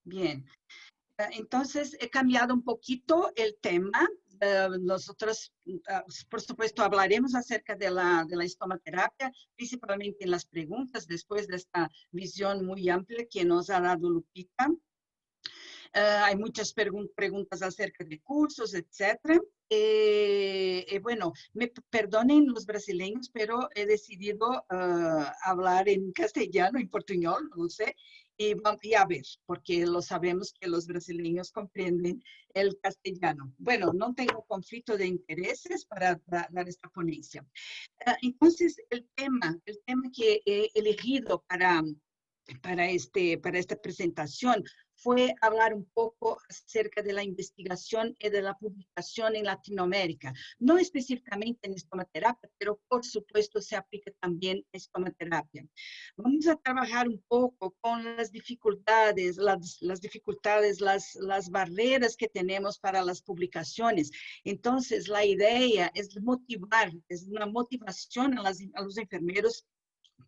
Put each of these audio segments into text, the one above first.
Bien. Entonces, he cambiado un poquito el tema. Nosotros, por supuesto, hablaremos acerca de la estomaterapia, principalmente en las preguntas, después de esta visión muy amplia que nos ha dado Lupita. Hay muchas preguntas acerca de cursos, etcétera. Bueno, me perdonen los brasileños, pero he decidido hablar en castellano, en portuñol, no sé, y a ver, porque lo sabemos que los brasileños comprenden el castellano. Bueno, no tengo conflicto de intereses para dar esta ponencia. Entonces, el tema que he elegido para esta presentación fue hablar un poco acerca de la investigación y de la publicación en Latinoamérica, no específicamente en estomaterapia, pero por supuesto se aplica también a estomaterapia. Vamos a trabajar un poco con las dificultades, las barreras que tenemos para las publicaciones. Entonces, la idea es motivar, es una motivación a los enfermeros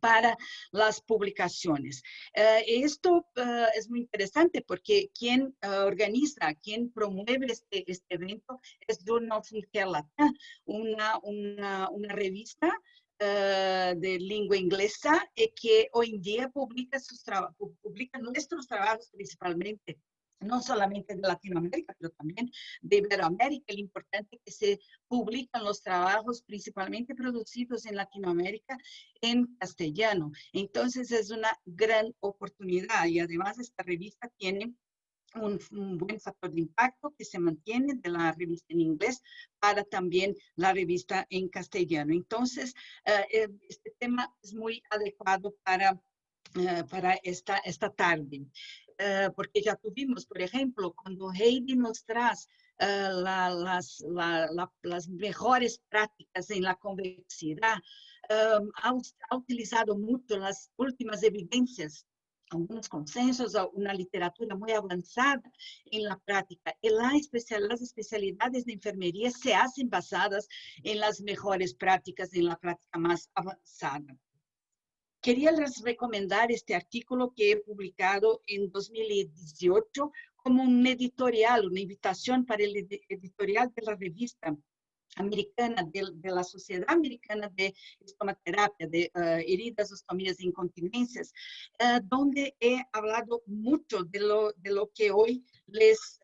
para las publicaciones. Esto es muy interesante porque quien organiza, quien promueve este evento es Journal of Care Latin, una revista de lengua inglesa que hoy en día publica nuestros trabajos principalmente, no solamente de Latinoamérica, pero también de Iberoamérica. Lo importante es que se publican los trabajos principalmente producidos en Latinoamérica en castellano. Entonces es una gran oportunidad y además esta revista tiene un buen factor de impacto que se mantiene de la revista en inglés para también la revista en castellano. Entonces, este tema es muy adecuado para esta tarde. Porque ya tuvimos, por ejemplo, cuando Heidi nos trae las mejores prácticas en la convexidad, ha utilizado mucho las últimas evidencias, algunos consensos, una literatura muy avanzada en la práctica. Y las especialidades de enfermería se hacen basadas en las mejores prácticas, en la práctica más avanzada. Quería les recomendar este artículo que he publicado en 2018 como un editorial, una invitación para el editorial de la revista americana, de la Sociedad Americana de Estomaterapia, de heridas, ostomías e incontinencias, donde he hablado mucho de lo que hoy les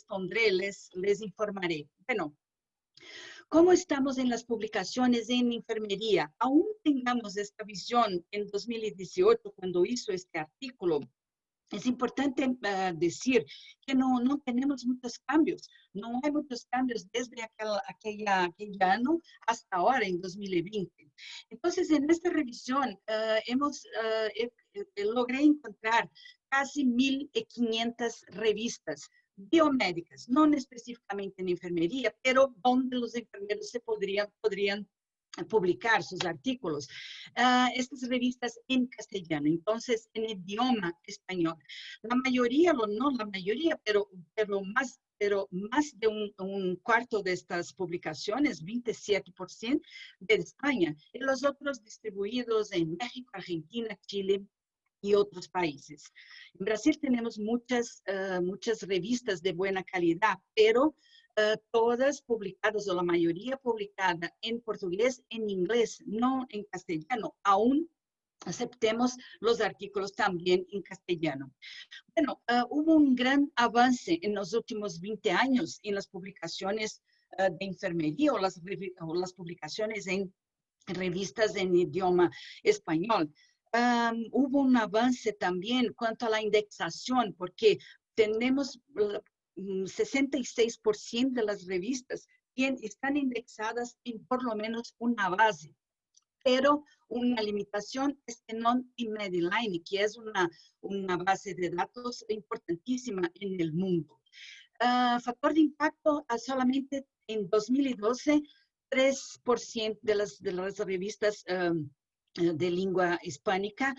pondré, les informaré. Bueno, ¿cómo estamos en las publicaciones en enfermería? Aún tengamos esta visión en 2018, cuando hizo este artículo, es importante decir que no tenemos muchos cambios. No hay muchos cambios desde aquel año hasta ahora, en 2020. Entonces, en esta revisión, logré encontrar casi 1.500 revistas biomédicas, no específicamente en enfermería, pero donde los enfermeros podrían publicar sus artículos. Estas revistas en castellano, entonces en idioma español. La mayoría, no la mayoría, pero más de un cuarto de estas publicaciones, 27%, de España, y los otros distribuidos en México, Argentina, Chile y otros países. En Brasil tenemos muchas revistas de buena calidad, pero todas publicadas, o la mayoría publicada en portugués, en inglés, no en castellano. Aún aceptemos los artículos también en castellano. Bueno, hubo un gran avance en los últimos 20 años en las publicaciones de enfermería o las publicaciones en revistas en idioma español. Hubo un avance también cuanto a la indexación, porque tenemos 66% de las revistas que están indexadas en por lo menos una base, pero una limitación es que non-Medline, que es una base de datos importantísima en el mundo. Factor de impacto, solamente en 2012, 3% de las revistas de lengua hispánica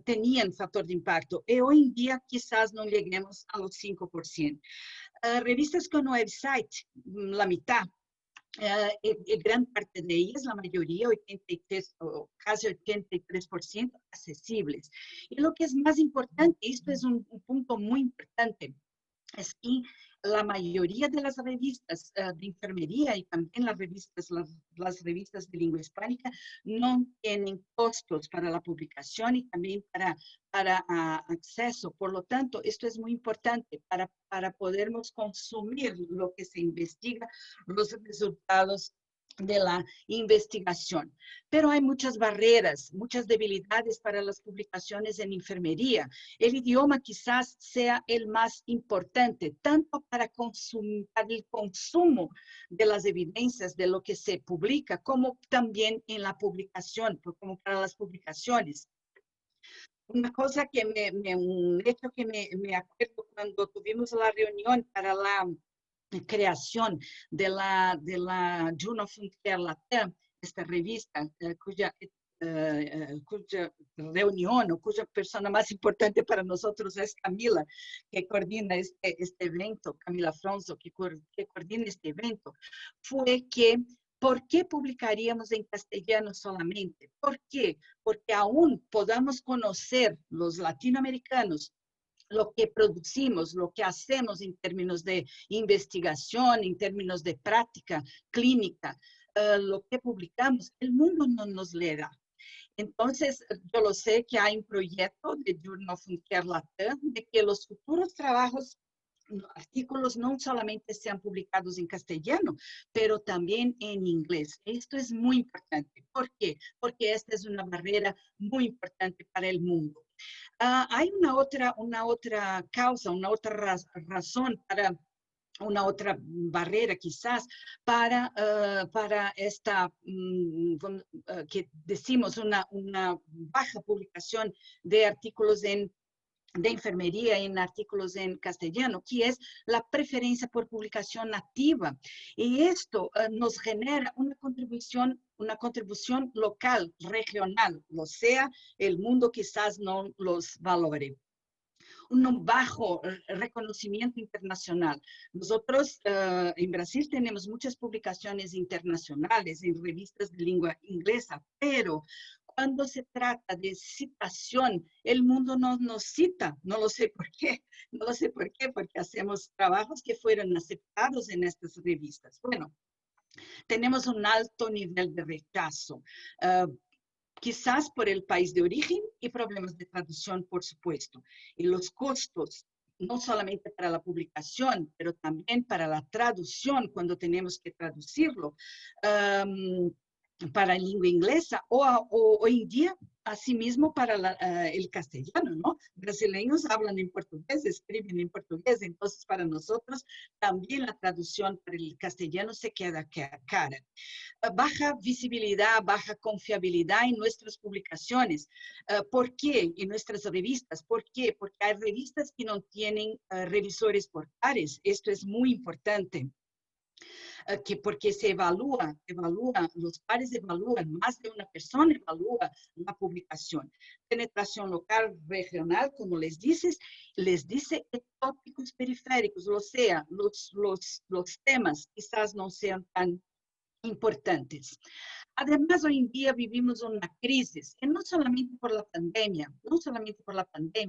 tenían factor de impacto, y hoy en día quizás no lleguemos a los 5%. Revistas con website, la mitad. gran parte de ellas, la mayoría, 83 o casi 83%, accesibles. Y lo que es más importante, esto es un punto muy importante, es que la mayoría de las revistas de enfermería y también las revistas de lengua hispánica no tienen costos para la publicación y también para acceso. Por lo tanto, esto es muy importante para podernos consumir lo que se investiga, los resultados de la investigación. Pero hay muchas barreras, muchas debilidades para las publicaciones en enfermería. El idioma quizás sea el más importante, tanto para el consumo de las evidencias de lo que se publica, como también en la publicación, como para las publicaciones. Una cosa un hecho que me acuerdo cuando tuvimos la reunión para la creación de la Journal of Frontier Latin, esta revista cuya reunión o cuya persona más importante para nosotros es Camila, que coordina este evento, Camila Fronzo, que coordina este evento, fue que ¿por qué publicaríamos en castellano solamente? ¿Por qué? Porque aún podamos conocer los latinoamericanos lo que producimos, lo que hacemos en términos de investigación, en términos de práctica clínica, lo que publicamos, el mundo no nos leerá. Entonces, yo lo sé que hay un proyecto de Journal of Frontier Latin de que los futuros trabajos, artículos no solamente sean publicados en castellano, pero también en inglés. Esto es muy importante. ¿Por qué? Porque esta es una barrera muy importante para el mundo. Hay una otra causa, una otra razón para una otra barrera quizás para esta, que decimos, una baja publicación de artículos de enfermería en artículos en castellano, que es la preferencia por publicación nativa. Y esto nos genera una contribución local, regional, o sea, el mundo quizás no los valore. Un bajo reconocimiento internacional. Nosotros en Brasil tenemos muchas publicaciones internacionales en revistas de lengua inglesa, pero cuando se trata de citación, el mundo no nos cita. No lo sé por qué. No lo sé por qué, porque hacemos trabajos que fueron aceptados en estas revistas. Bueno, tenemos un alto nivel de rechazo. Quizás por el país de origen y problemas de traducción, por supuesto. Y los costos, no solamente para la publicación, pero también para la traducción, cuando tenemos que traducirlo, para lengua inglesa o hoy en día, asimismo para el castellano, ¿no? Brasileños hablan en portugués, escriben en portugués, entonces para nosotros también la traducción para el castellano se queda cara. Baja visibilidad, baja confiabilidad en nuestras publicaciones. ¿Por qué? En nuestras revistas. ¿Por qué? Porque hay revistas que no tienen revisores por pares. Esto es muy importante. Porque se evalúa, los pares evalúan, más de una persona evalúa la publicación. Penetración local, regional, como les dice tópicos periféricos, o sea, los temas quizás no sean tan importantes. Además, hoy en día vivimos una crisis, que no solamente por la pandemia,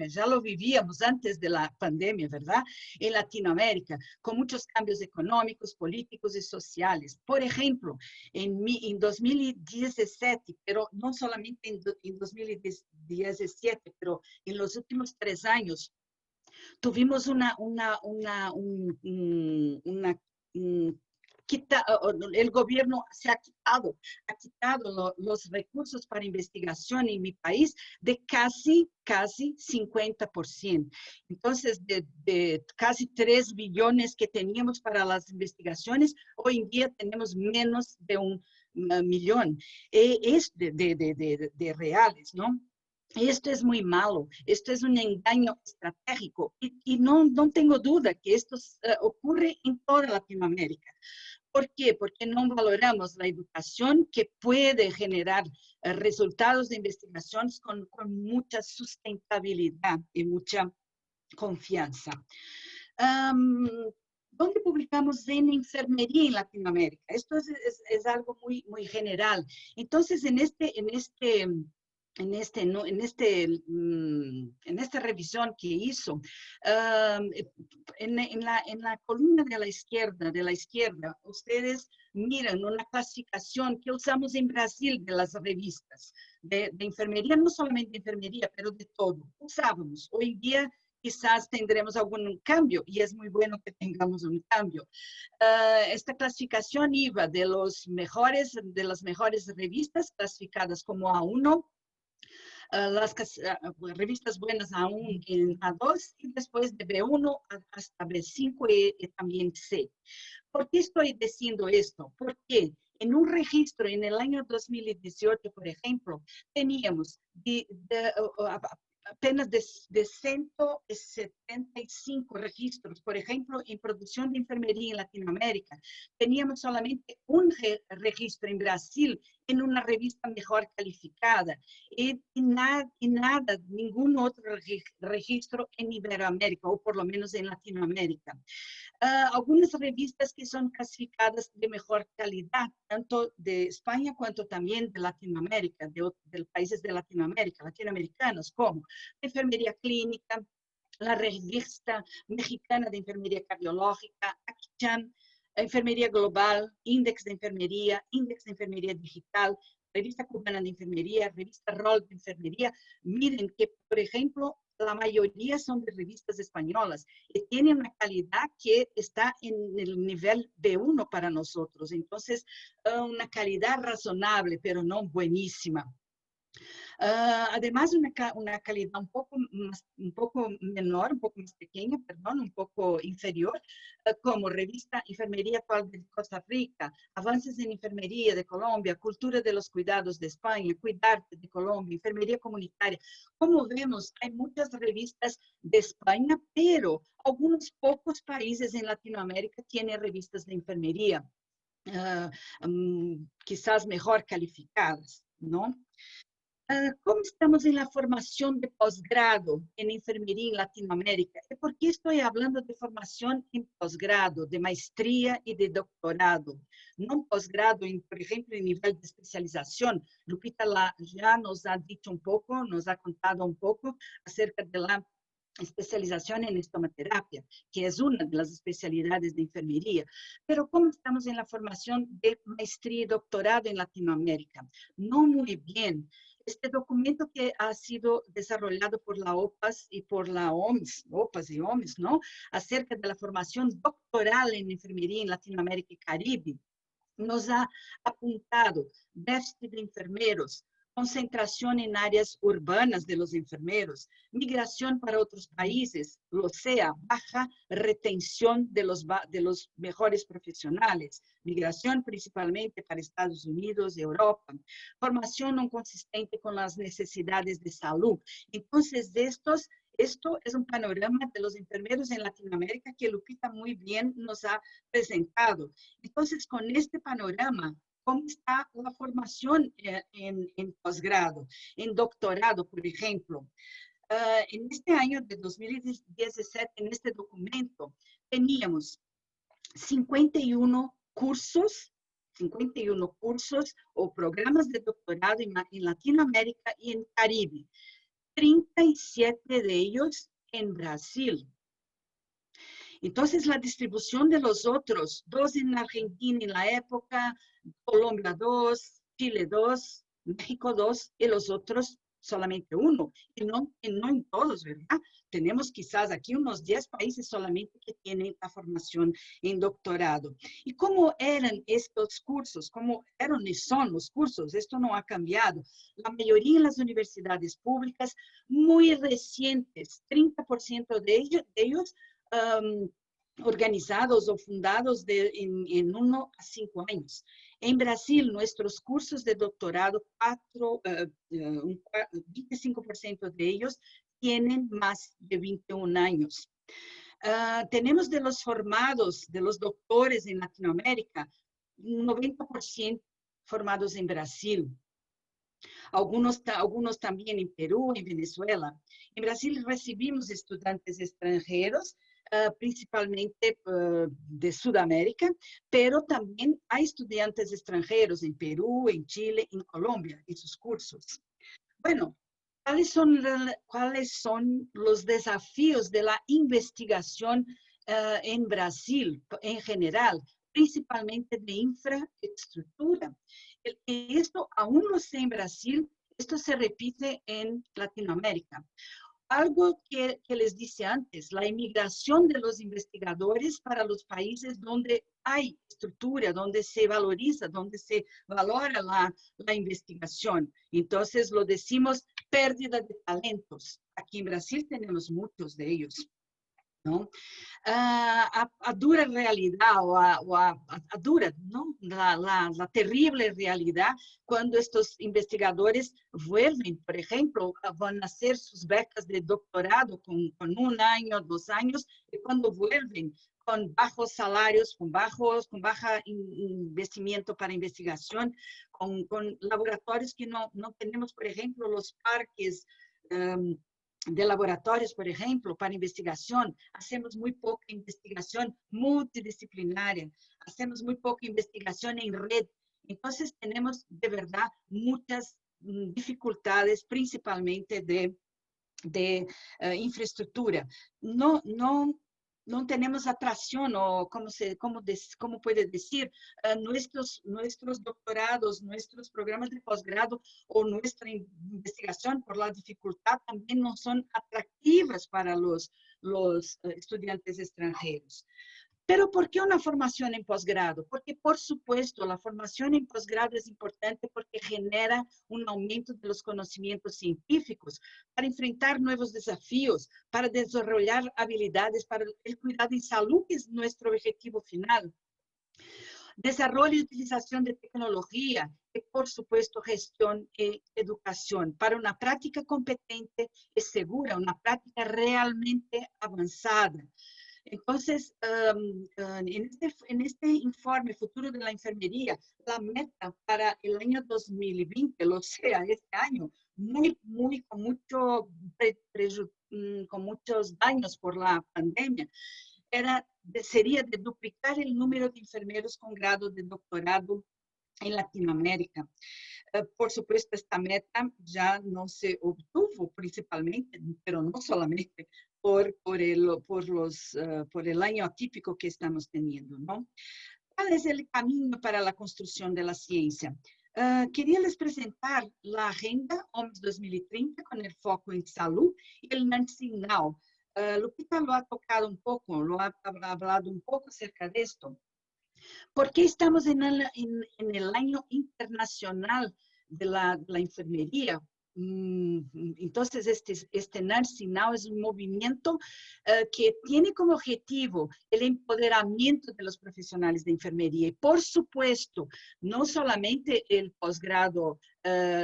ya lo vivíamos antes de la pandemia, ¿verdad? En Latinoamérica, con muchos cambios económicos, políticos y sociales. Por ejemplo, en 2017, pero no solamente en 2017, pero en los últimos 3 años, tuvimos el gobierno se ha quitado los recursos para investigación en mi país de casi 50%. Entonces, de casi 3 billones que teníamos para las investigaciones, hoy en día tenemos menos de 1 millón. Es de reales, ¿no? Esto es muy malo, esto es un engaño estratégico y no tengo duda que esto ocurre en toda Latinoamérica. ¿Por qué? Porque no valoramos la educación que puede generar resultados de investigaciones con mucha sustentabilidad y mucha confianza. ¿Dónde publicamos en enfermería en Latinoamérica? Esto es algo muy general. Entonces, en esta revisión que hizo, en la columna de la izquierda, ustedes miran una clasificación que usamos en Brasil de las revistas de enfermería, no solamente de enfermería, pero de todo. Usábamos. Hoy en día quizás tendremos algún cambio y es muy bueno que tengamos un cambio. Esta clasificación iba de las mejores revistas clasificadas como A1, las revistas buenas aún en A2 y después de B1 hasta B5 y también C. ¿Por qué estoy diciendo esto? Porque en un registro en el año 2018, por ejemplo, teníamos apenas de 175 registros, por ejemplo, en producción de enfermería en Latinoamérica. Teníamos solamente un registro en Brasil en una revista mejor calificada y nada, ningún otro registro en Iberoamérica, o por lo menos en Latinoamérica. Algunas revistas que son clasificadas de mejor calidad, tanto de España cuanto también de Latinoamérica, de países de Latinoamérica, latinoamericanos, como Enfermería Clínica, la Revista Mexicana de Enfermería Cardiológica, ACCHAM, Enfermería Global, Índice de Enfermería Digital, Revista Cubana de Enfermería, Revista Rol de Enfermería. Miren que, por ejemplo, la mayoría son de revistas españolas y tienen una calidad que está en el nivel B1 para nosotros. Entonces, una calidad razonable, pero no buenísima. Además, una calidad un poco menor, un poco más pequeña, perdón, un poco inferior, como revista Enfermería Actual de Costa Rica, Avances en Enfermería de Colombia, Cultura de los Cuidados de España, Cuidarte de Colombia, Enfermería Comunitaria. Como vemos, hay muchas revistas de España, pero algunos pocos países en Latinoamérica tienen revistas de enfermería, quizás mejor calificadas, ¿no? ¿Cómo estamos en la formación de posgrado en enfermería en Latinoamérica? ¿Y por qué estoy hablando de formación en posgrado, de maestría y de doctorado? No un posgrado, por ejemplo, en nivel de especialización. Lupita ya nos ha dicho un poco, nos ha contado un poco acerca de la especialización en estomaterapia, que es una de las especialidades de enfermería. Pero ¿cómo estamos en la formación de maestría y doctorado en Latinoamérica? No muy bien. Este documento que ha sido desarrollado por la OPAS y por la OMS, OPAS y OMS, ¿no? Acerca de la formación doctoral en enfermería en Latinoamérica y Caribe, nos ha apuntado déficit de enfermeros, concentración en áreas urbanas de los enfermeros, migración para otros países, o sea, baja retención de los mejores profesionales, migración principalmente para Estados Unidos y Europa, formación no consistente con las necesidades de salud. Entonces, esto es un panorama de los enfermeros en Latinoamérica que Lupita muy bien nos ha presentado. Entonces, con este panorama, ¿cómo está la formación en posgrado, en doctorado, por ejemplo? En este año de 2017, en este documento, teníamos 51 cursos, 51 cursos o programas de doctorado en Latinoamérica y en Caribe. 37 de ellos en Brasil. Entonces, la distribución de los otros, 2 en Argentina en la época, Colombia 2, Chile 2, México 2, y los otros solamente 1. Y no en todos, ¿verdad? Tenemos quizás aquí unos 10 países solamente que tienen la formación en doctorado. ¿Y cómo eran estos cursos? ¿Cómo eran y son los cursos? Esto no ha cambiado. La mayoría en las universidades públicas, muy recientes, 30% de ellos organizados o fundados en 1 a 5 años. En Brasil, nuestros cursos de doctorado, 25% de ellos tienen más de 21 años. Tenemos de los formados, de los doctores en Latinoamérica, 90% formados en Brasil. Algunos también en Perú, en Venezuela. En Brasil recibimos estudiantes extranjeros, principalmente de Sudamérica, pero también hay estudiantes extranjeros en Perú, en Chile, en Colombia, en sus cursos. Bueno, ¿cuáles son los desafíos de la investigación en Brasil en general, principalmente de infraestructura? Esto aún no sé en Brasil, esto se repite en Latinoamérica. Algo que les dice antes, la inmigración de los investigadores para los países donde hay estructura, donde se valoriza, donde se valora la investigación. Entonces, lo decimos pérdida de talentos. Aquí en Brasil tenemos muchos de ellos, ¿no? A dura realidad a dura, ¿no? La terrible realidad cuando estos investigadores vuelven, por ejemplo, van a hacer sus becas de doctorado con 1 año, 2 años, y cuando vuelven con bajos salarios, con baja investimento para investigación, con laboratorios que no tenemos, por ejemplo, los parques de laboratorios, por ejemplo, para investigación. Hacemos muy poca investigación multidisciplinaria, hacemos muy poca investigación en red. Entonces, tenemos de verdad muchas dificultades, principalmente de infraestructura. No tenemos atracción, o cómo puede decir, nuestros doctorados, nuestros programas de posgrado o nuestra investigación por la dificultad también no son atractivas para los estudiantes extranjeros. Pero ¿por qué una formación en posgrado? Porque, por supuesto, la formación en posgrado es importante porque genera un aumento de los conocimientos científicos para enfrentar nuevos desafíos, para desarrollar habilidades para el cuidado en salud, que es nuestro objetivo final. Desarrollo y utilización de tecnología y, por supuesto, gestión y educación para una práctica competente y segura, una práctica realmente avanzada. Entonces, en este informe Futuro de la Enfermería, la meta para el año 2020, lo sea, este año, con muchos daños por la pandemia, sería de duplicar el número de enfermeros con grado de doctorado en Latinoamérica. Por supuesto, esta meta ya no se obtuvo principalmente, pero no solamente por el año atípico que estamos teniendo, ¿no? ¿Cuál es el camino para la construcción de la ciencia? Quería les presentar la Agenda OMS 2030 con el foco en salud y el Nursing Now. Lupita lo ha tocado un poco, lo ha hablado un poco acerca de esto. ¿Por qué estamos en el año internacional de la enfermería? Entonces, este Nursing Now es un movimiento que tiene como objetivo el empoderamiento de los profesionales de enfermería. Y, por supuesto, no solamente el posgrado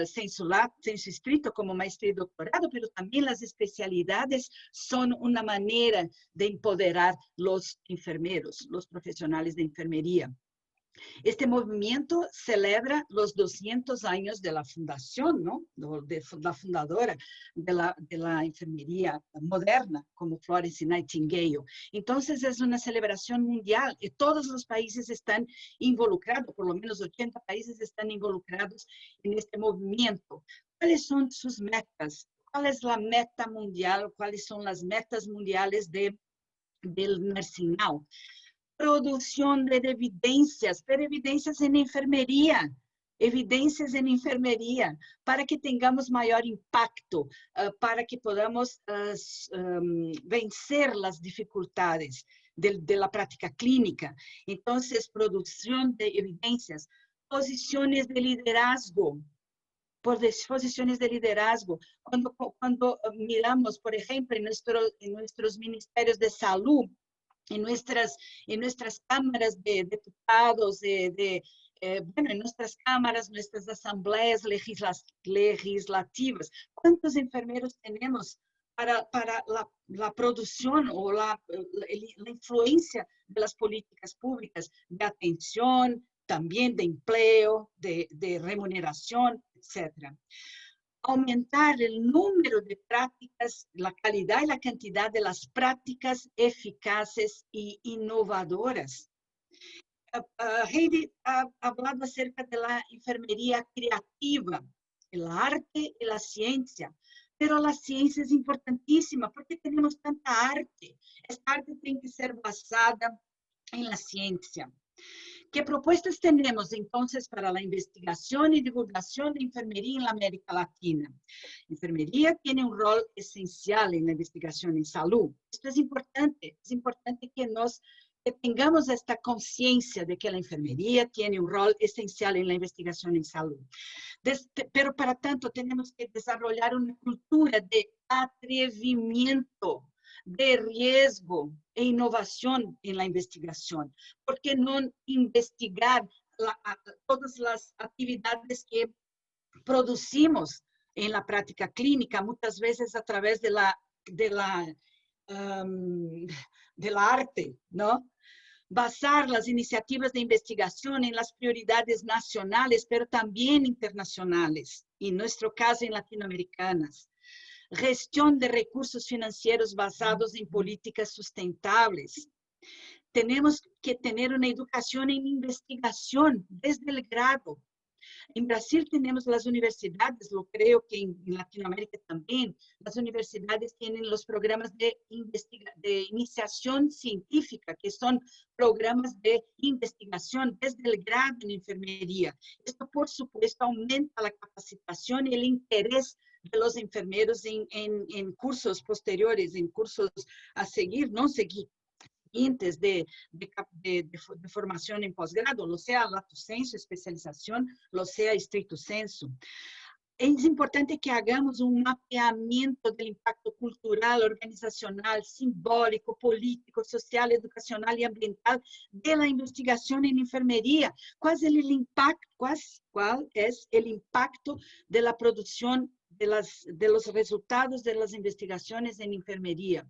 sensu estricto como maestría y doctorado, pero también las especialidades son una manera de empoderar los enfermeros, los profesionales de enfermería. Este movimiento celebra los 200 años de la fundación, ¿no? De la fundadora de la enfermería moderna, como Florence Nightingale. Entonces, es una celebración mundial y todos los países están involucrados, por lo menos 80 países están involucrados en este movimiento. ¿Cuáles son sus metas? ¿Cuál es la meta mundial? ¿Cuáles son las metas mundiales del Nursing Now? Producción de evidencias, pero evidencias en enfermería, para que tengamos mayor impacto, para que podamos vencer las dificultades de la práctica clínica. Entonces, producción de evidencias, posiciones de liderazgo, posiciones de liderazgo. Cuando miramos, por ejemplo, en nuestros ministerios de salud, en nuestras cámaras de diputados, en nuestras cámaras, nuestras asambleas legislativas, ¿cuántos enfermeros tenemos para la producción o la influencia de las políticas públicas de atención, también de empleo, de remuneración, etcétera? aumentar el número de prácticas, la calidad y la cantidad de las prácticas eficaces y innovadoras. Heidi ha hablado acerca de la enfermería creativa, el arte y la ciencia. Pero la ciencia es importantísima porque tenemos tanta arte. Esta arte tiene que ser basada en la ciencia. ¿Qué propuestas tenemos entonces para la investigación y divulgación de enfermería en la América Latina? Enfermería tiene un rol esencial en la investigación en salud. Esto es importante que tengamos esta conciencia de que la enfermería tiene un rol esencial en la investigación en salud. Pero para tanto tenemos que desarrollar una cultura de atrevimiento, de riesgo e innovación en la investigación. ¿Por qué no investigar todas las actividades que producimos en la práctica clínica, muchas veces a través de la arte, ¿no? Basar las iniciativas de investigación en las prioridades nacionales, pero también internacionales, en nuestro caso en latinoamericanas. Gestión de recursos financieros basados en políticas sustentables. Tenemos que tener una educación en investigación desde el grado. En Brasil tenemos las universidades, lo creo que en Latinoamérica también, las universidades tienen los programas de iniciación científica, que son programas de investigación desde el grado en enfermería. Esto, por supuesto, aumenta la capacitación y el interés de los enfermeros en cursos posteriores, en cursos a seguir, no seguir. De formación en posgrado, lo sea lato sensu, especialización, lo sea estricto sensu. Es importante que hagamos un mapeamiento del impacto cultural, organizacional, simbólico, político, social, educacional y ambiental de la investigación en enfermería. ¿Cuál es el impacto de la producción de los resultados de las investigaciones en enfermería?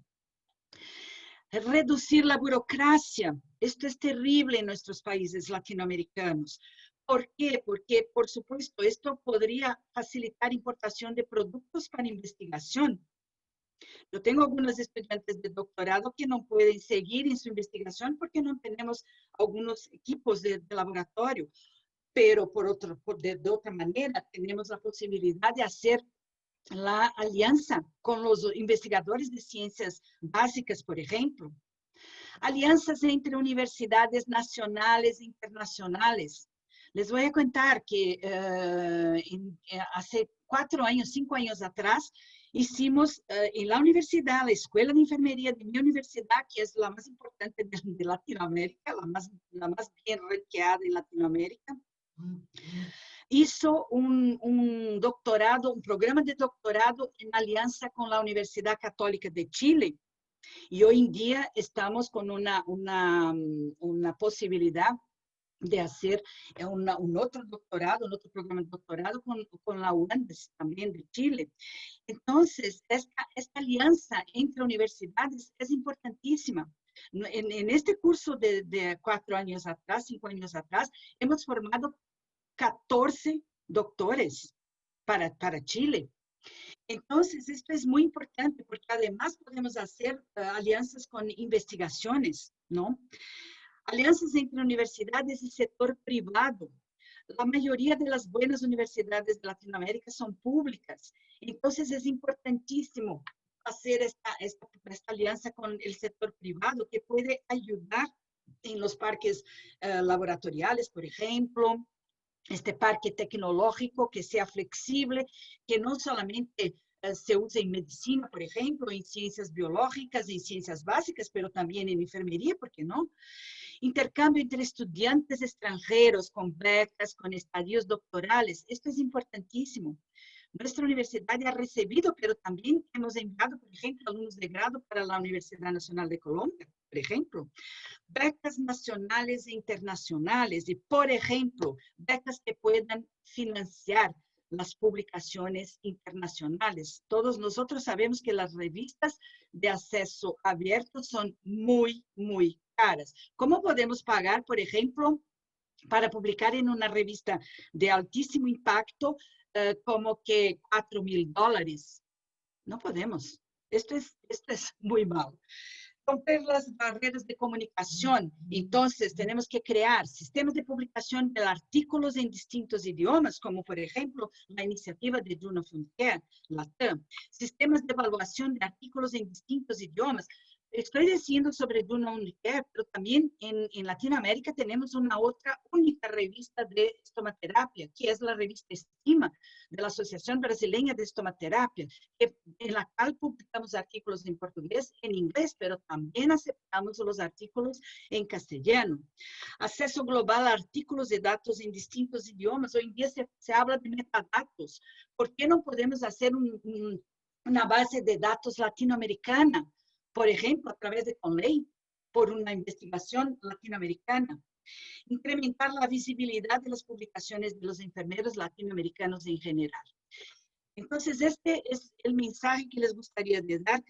Reducir la burocracia. Esto es terrible en nuestros países latinoamericanos. ¿Por qué? Porque, por supuesto, esto podría facilitar importación de productos para investigación. Yo tengo algunos estudiantes de doctorado que no pueden seguir en su investigación porque no tenemos algunos equipos de laboratorio, pero de otra manera tenemos la posibilidad de hacer la alianza con los investigadores de ciencias básicas, por ejemplo. Alianzas entre universidades nacionales e internacionales. Les voy a contar que hace 4 años, 5 años atrás, hicimos en la universidad, la Escuela de Enfermería de mi universidad, que es la más importante de Latinoamérica, la más bien ranqueada en Latinoamérica, hizo un doctorado, un programa de doctorado en alianza con la Universidad Católica de Chile. Y hoy en día estamos con una posibilidad de hacer un otro doctorado, un otro programa de doctorado con la UANDES también de Chile. Entonces, esta alianza entre universidades es importantísima. En este curso de 4 años atrás, 5 años atrás, hemos formado 14 doctores para Chile. Entonces, esto es muy importante porque además podemos hacer alianzas con investigaciones, ¿no? Alianzas entre universidades y sector privado. La mayoría de las buenas universidades de Latinoamérica son públicas. Entonces, es importantísimo hacer esta alianza con el sector privado que puede ayudar en los parques laboratoriales, por ejemplo, este parque tecnológico que sea flexible, que no solamente se use en medicina, por ejemplo, en ciencias biológicas, en ciencias básicas, pero también en enfermería, ¿por qué no? Intercambio entre estudiantes extranjeros con becas, con estadios doctorales. Esto es importantísimo. Nuestra universidad ha recibido, pero también hemos enviado, por ejemplo, alumnos de grado para la Universidad Nacional de Colombia, por ejemplo. Becas nacionales e internacionales y, por ejemplo, becas que puedan financiar las publicaciones internacionales. Todos nosotros sabemos que las revistas de acceso abierto son muy, muy caras. ¿Cómo podemos pagar, por ejemplo, para publicar en una revista de altísimo impacto como que $4.000. No podemos. Esto es muy malo. Romper las barreras de comunicación. Entonces, tenemos que crear sistemas de publicación de artículos en distintos idiomas, como por ejemplo la iniciativa de Juno Frontier, LATAM. Sistemas de evaluación de artículos en distintos idiomas. Estoy diciendo sobre Juno Frontier, pero también en Latinoamérica tenemos una otra única revista de estomaterapia, que es la revista Estima, de la Asociación Brasileña de Estomaterapia, en la cual publicamos artículos en portugués, en inglés, pero también aceptamos los artículos en castellano. Acceso global a artículos y datos en distintos idiomas. Hoy en día se habla de metadatos. ¿Por qué no podemos hacer una base de datos latinoamericana? Por ejemplo, a través de Conley, por una investigación latinoamericana. Incrementar la visibilidad de las publicaciones de los enfermeros latinoamericanos en general. Entonces, este es el mensaje que les gustaría dar,